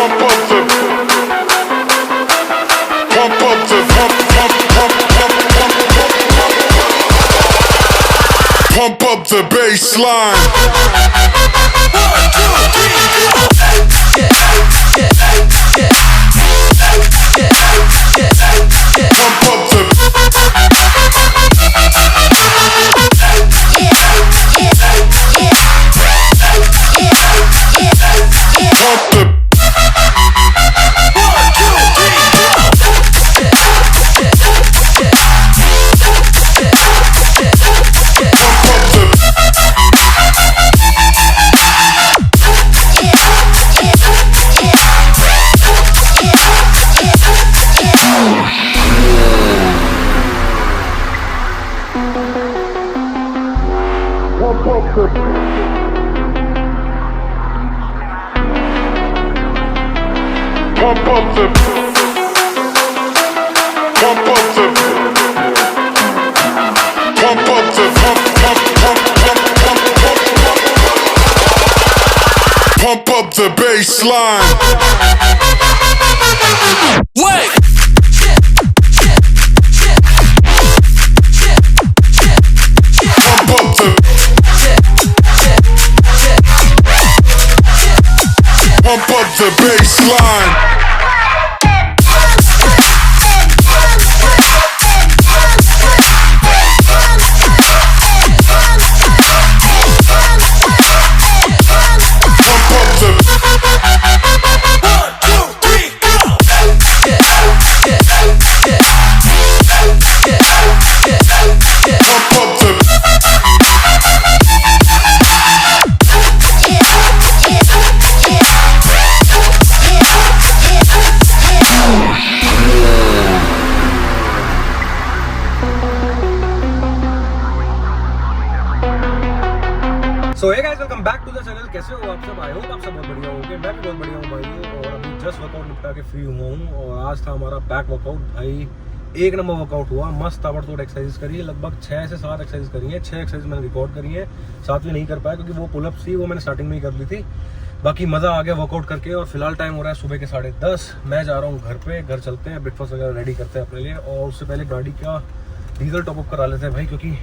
Pump up the baseline. Pump up the. Pump the. Pump up the. Pump up the. Pump up the. Pump up the baseline. Wait. Pump up the. Pump up the baseline. So hey guys, welcome back to the channel. कैसे हो आप सब? I hope आप सब बहुत बढ़िया होंगे। मैं भी बहुत बढ़िया हूँ भाई। और अभी जस्ट वर्कआउट निपटा के फ्री हुआ हूँ और आज था हमारा बैक वर्कआउट। भाई एक नंबर वर्कआउट हुआ, मस्त ताबड़तोड़ एक्सरसाइज करी है। लगभग 6 से 7 एक्सरसाइज करी है। 6 एक्सरसाइज मैंने रिकॉर्ड करी है, 7वीं नहीं कर पाया क्योंकि वो पुलअप्स थी, वो मैंने स्टार्टिंग में ही कर ली थी। बाकी मजा आ गया वर्कआउट करके। और फिलहाल टाइम हो रहा है सुबह के 10:30। मैं जा रहा हूँ घर पे। घर चलते हैं, ब्रेकफास्ट वगैरह रेडी करते हैं अपने लिए। और उससे पहले गाड़ी का डीजल टॉपअप करा लेते हैं भाई, क्योंकि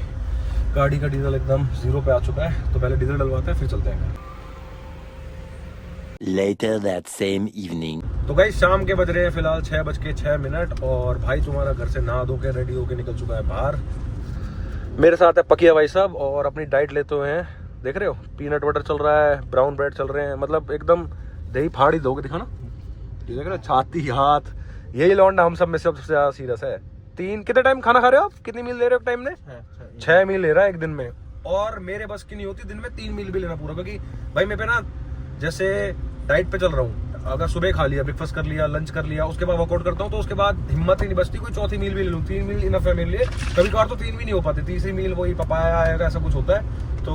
गाड़ी का डीजल एकदम 0 पे आ चुका है। तो पहले डीजल डलवाते हैं, फिर चलते हैं। Later that same evening. तो गाइस शाम के बज रहे हैं फिलहाल 6:06 और भाई तुम्हारा घर से नहा धो के रेडी होके निकल चुका है बाहर। मेरे साथ है पकिया भाई साहब और अपनी डाइट लेते हुए हैं। देख रहे हो, पीनट बटर चल रहा है, ब्राउन ब्रेड चल रहे हैं। मतलब एकदम दही फाड़ ही दोगे। दिखा ना, ये देख रहे हो, छाती हाथ। यही लौंडा हम सब में सबसे ज्यादा सीरियस है। कितने टाइम खाना खा रहे हो आप? कितनी मील ले रहे हो टाइम ने? 6 मील ले रहा है एक दिन में। और मेरे बस की नहीं होती दिन में 3 मील भी लेना पूरा, क्योंकि भाई मैं पे ना जैसे डाइट पे चल रहा हूँ। अगर सुबह खा लिया, ब्रेकफास्ट कर लिया, लंच कर लिया, उसके बाद वर्कआउट करता हूँ, तो उसके बाद हिम्मत ही नहीं बचती कोई चौथी मील भी ले लूँ। 3 मील इनफ है मेरे लिए। कभी कभार तो 3 भी नहीं हो पाती। तीसरी मील वही पपाया आएगा, ऐसा कुछ होता है। तो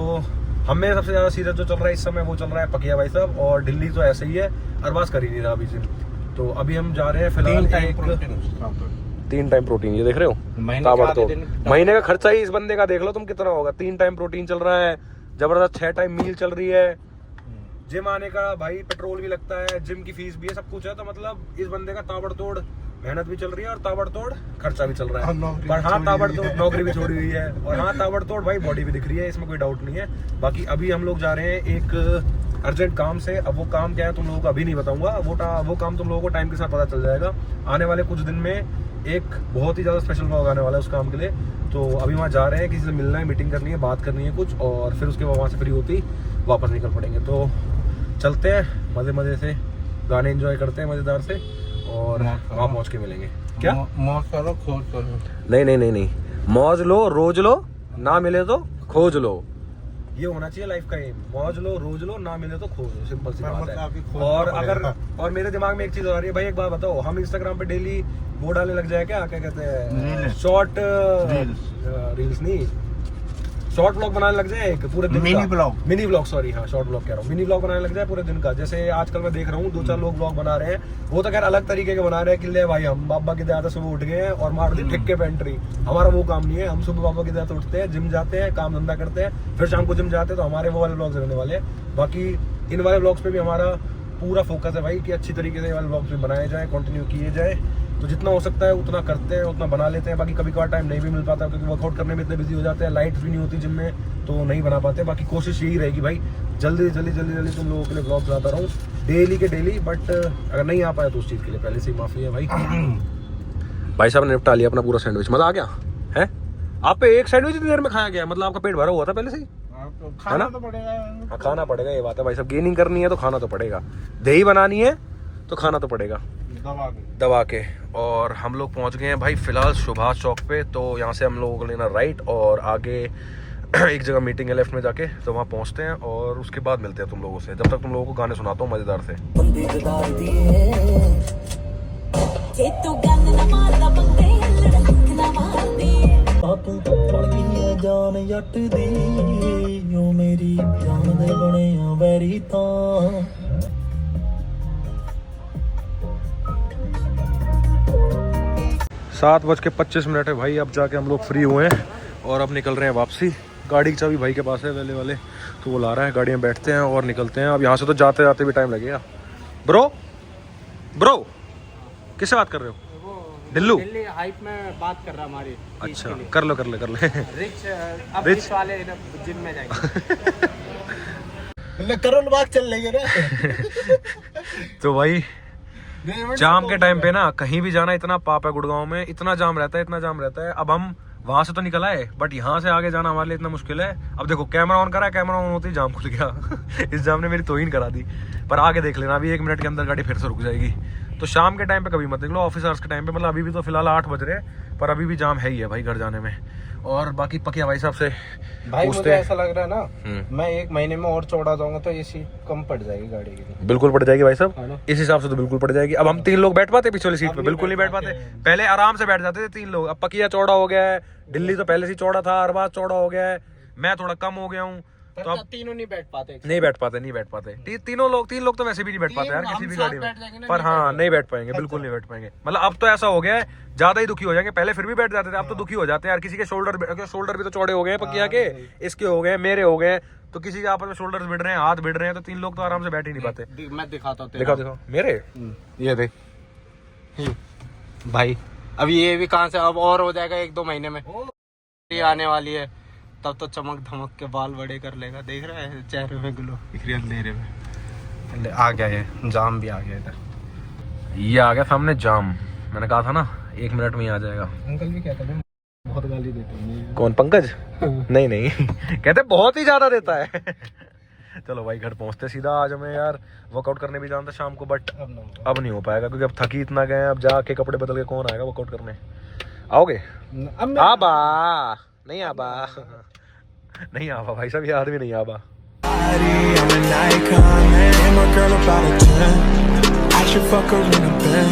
हमें सबसे ज्यादा सीरियस जो चल रहा है इस समय वो चल रहा है पकिया भाई साहब। और दिल्ली तो ऐसे ही है, अरबाज कर ही नहीं रहा अभी जिम। तो अभी हम जा रहे हैं फिलहाल 3 टाइम प्रोटीन। ये देख रहे हो, महीने का खर्चा ही इस बंदे का देख लो तुम कितना होगा। 3 टाइम प्रोटीन चल रहा है, जबरदस्त 6 टाइम मील चल रही है। जिम आने का भाई पेट्रोल भी लगता है, जिम की फीस भी है, सब कुछ है। तो मतलब इस बंदे का ताबड़तोड़ मेहनत भी चल रही है और ताबड़तोड़ खर्चा भी चल रहा है। पर हाँ, ताबड़तोड़ नौकरी भी छोड़ी हुई है। और हाँ, ताबड़तोड़ भाई बॉडी भी दिख रही है, इसमें कोई डाउट नहीं है। बाकी अभी हम लोग जा रहे हैं एक अर्जेंट काम से। अब वो काम क्या है तुम लोगों को अभी नहीं बताऊंगा। वो काम तुम लोगों को टाइम के साथ पता चल जाएगा। आने वाले कुछ दिन में एक बहुत ही ज़्यादा स्पेशल व्लॉग आने वाला है उस काम के लिए। तो अभी वहाँ जा रहे हैं, किसी से मिलना है, मीटिंग करनी है, बात करनी है कुछ। और फिर उसके बाद वहाँ से फ्री होती वापस निकल पड़ेंगे। तो चलते हैं, मज़े से गाने एंजॉय करते हैं मज़ेदार से। और वहाँ पहुँच के मिलेंगे। क्या मौज करो, खोज करो। नहीं, मौज लो, रोज लो, ना मिले तो खोज लो। ये होना चाहिए लाइफ का एम। मौज लो, रोज लो, ना मिले तो खोज लो। सिंपल सी बात है। और मेरे दिमाग में एक चीज आ रही है भाई, एक बात बताओ, हम इंस्टाग्राम पे डेली वो डालने लग जाए क्या कहते हैं, शॉर्ट रील्स नहीं, शॉर्ट ब्लॉग बनाने लग जाए एक पूरे दिन का। मिनी ब्लॉग सॉरी, हाँ शॉर्ट ब्लॉग कह रहा हूँ। मिनी ब्लॉग बनाने लग जाए पूरे दिन का। जैसे आजकल मैं देख रहा हूँ 2-4 लोग ब्लॉग बना रहे हैं। वो तो खैर अलग तरीके के बना रहे हैं कि ले भाई हम बाबा की दया से सुबह उठ गए हैं और मार दी ठिक्के पे एंट्री। हमारा वो काम नहीं है। हम सुबह बाबा की दया से उठते हैं, जिम जाते हैं, काम धंधा करते हैं, फिर शाम को जिम जाते हैं। तो हमारे वो वाले ब्लॉग्स रहने वाले हैं। बाकी इन वाले ब्लॉग्स पे भी हमारा पूरा फोकस है भाई कि अच्छी तरीके से वाले ब्लॉग्स भी बनाए जाएं, कंटिन्यू किए जाए। तो जितना हो सकता है उतना करते हैं, उतना बना लेते हैं। बाकी कभी कभार टाइम नहीं भी मिल पाता क्योंकि वर्कआउट करने में इतने बिजी हो जाते हैं, लाइट्स भी नहीं होती जिम में, तो नहीं बना पाते। बाकी कोशिश यही रहेगी भाई जल्दी तुम लोगों के लिए ब्लॉग्स लाता रहूँ डेली के डेली। बट अगर नहीं आ पाया तो उस चीज़ के लिए पहले से ही माफ़ी है भाई। भाई साहब ने निपटा लिया अपना पूरा सैंडविच, मजा आ गया है। आप पे एक सैंडविच इतनी देर में खाया गया, मतलब आपका पेट भरा हुआ था पहले से ही, खाना है ना? तो पड़ेगा। हाँ खाना पड़ेगा, ये बात है भाई साहब। गेनिंग करनी है तो खाना तो पड़ेगा, दही बनानी है तो खाना तो पड़ेगा दबा के। और हम लोग पहुंच गए हैं भाई फिलहाल सुभाष चौक पे। तो यहाँ से हम लोगों को लेना राइट और आगे एक जगह मीटिंग है लेफ्ट में जाके, तो वहाँ पहुँचते हैं और उसके बाद मिलते हैं तुम लोगों से। जब तक तुम लोगों को गाने सुनाता हूँ मजेदार से। जान जट दी यो मेरी जान दे बने वैरी तां 7:25 है भाई। अब जाके हम लोग फ्री हुए हैं और अब निकल रहे हैं वापसी। गाड़ी की चाबी भाई के पास है वेले वाले, तो वो ला रहा है, गाड़ी में बैठते हैं और निकलते हैं। अब यहाँ से तो जाते जाते भी टाइम लगेगा। ब्रो किससे बात कर रहे हो? दिल्लू हाइप में बात कर रहा हमारी। अच्छा कर ले रिच अब रिच वाले जिम में जाएंगे। करोल बाग चल लेंगे ना। तो भाई जाम के टाइम पे ना कहीं भी जाना इतना पाप है। गुड़गांव में इतना जाम रहता है। अब हम वहां से तो निकल आए बट यहाँ से आगे जाना हमारे लिए इतना मुश्किल है। अब देखो कैमरा ऑन करा, कैमरा ऑन होते ही जाम खुल गया। इस जाम ने मेरी तौहीन करा दी। पर आगे देख लेना, अभी 1 मिनट के अंदर गाड़ी फिर से रुक जाएगी। तो शाम के टाइम पे कभी मत निकलो, ऑफिस आवर्स के टाइम पे। मतलब अभी भी तो फिलहाल 8 बज रहे हैं पर अभी भी जाम है ही है भाई घर जाने में। और बाकी पकिया भाई साहब से भाई मुझे ऐसा लग रहा है ना, हम्म। मैं 1 महीने में और चौड़ा जाऊंगा तो एसी कम पड़ जाएगी गाड़ी की। बिल्कुल पड़ जाएगी भाई है साहब, ना? इस हिसाब से तो बिल्कुल पड़ जाएगी। अब हम 3 लोग बैठ पाते पीछे वाली सीट पे? बिल्कुल नहीं बैठ पाते। पहले आराम से बैठ जाते थे 3 लोग। अब पकिया चौड़ा हो गया है, दिल्ली तो पहले से चौड़ा था, अरबाज चौड़ा हो गया है, मैं थोड़ा कम हो गया हूँ, तो अब तीनों नहीं बैठ पाते। नहीं बैठ पाते। 3 लोग तो वैसे भी नहीं बैठ पाते यार किसी भी गाड़ी में। पर हाँ नहीं बैठ पाएंगे, बिल्कुल नहीं बैठ पाएंगे। मतलब अब तो ऐसा हो गया है ज्यादा ही दुखी हो जाएंगे। पहले फिर भी बैठ जाते थे, अब तो दुखी हो जाते हैं यार। किसी के शोल्डर भी तो चौड़े हो गए हैं पकिया के, इसके हो गए, मेरे हो गए, तो किसी के आपस में शोल्डर भिड़ रहे हैं, हाथ भिड़ रहे हैं, तो 3 लोग तो आराम से बैठ ही नहीं पाते। मैं दिखाता हूँ। दिखाओ मेरे ये देख भाई, अब ये भी कहाँ से अब और हो जाएगा 1-2 महीने में। ये आने वाली है तब तो चमक धमक के बाल बड़े कर लेगा। देख रहा है चेहरे में ग्लो, अंधेरे में आ गया। ये जाम भी आ गया इधर, ये आ गया सामने जाम। मैंने कहा था ना 1 मिनट में ही आ जाएगा। अंकल भी कहते हैं बहुत गाली देते हैं। कौन? पंकज? नहीं कहते बहुत ही ज्यादा देता है। चलो भाई घर पहुंचते सीधा। आज हमें यार वर्कआउट करने भी जाना था शाम को, बट अब नहीं हो पाएगा क्योंकि अब थकी इतना गए हैं। अब जाके कपड़े बदल के कौन आएगा वर्कआउट करने? आओगे? आबा नहीं आबा नहीं आबा भाई साहब, ये आदमी नहीं आबा। I'm an icon, man, my girl about a 10. I should fuck her in a bed.